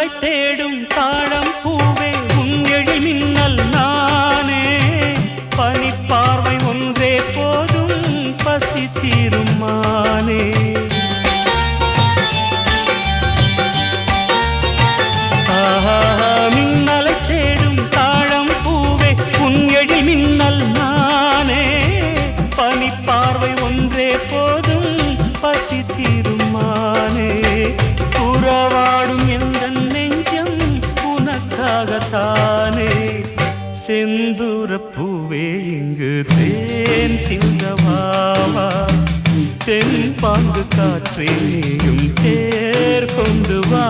மின்னலை தேடும் தாழம் பூவே உன் எழில் மின்னல் நானே பனிப்பார்வை ஒன்றே போதும் பசி தீரும் மானே மின்னலை தேடும் தாழம் பூவே உன் எழில் மின்னல் நானே பனிப்பார்வை ஒன்றே போதும் பசி தீரும் மானே உறவாடும் எந்த நெஞ்சம் உனக்காகத்தானே செந்தூர பூவே இங்கு தேன் சிந்தவாவா தென் பாங்கு காற்றே நீயும் தேர் கொண்டு வா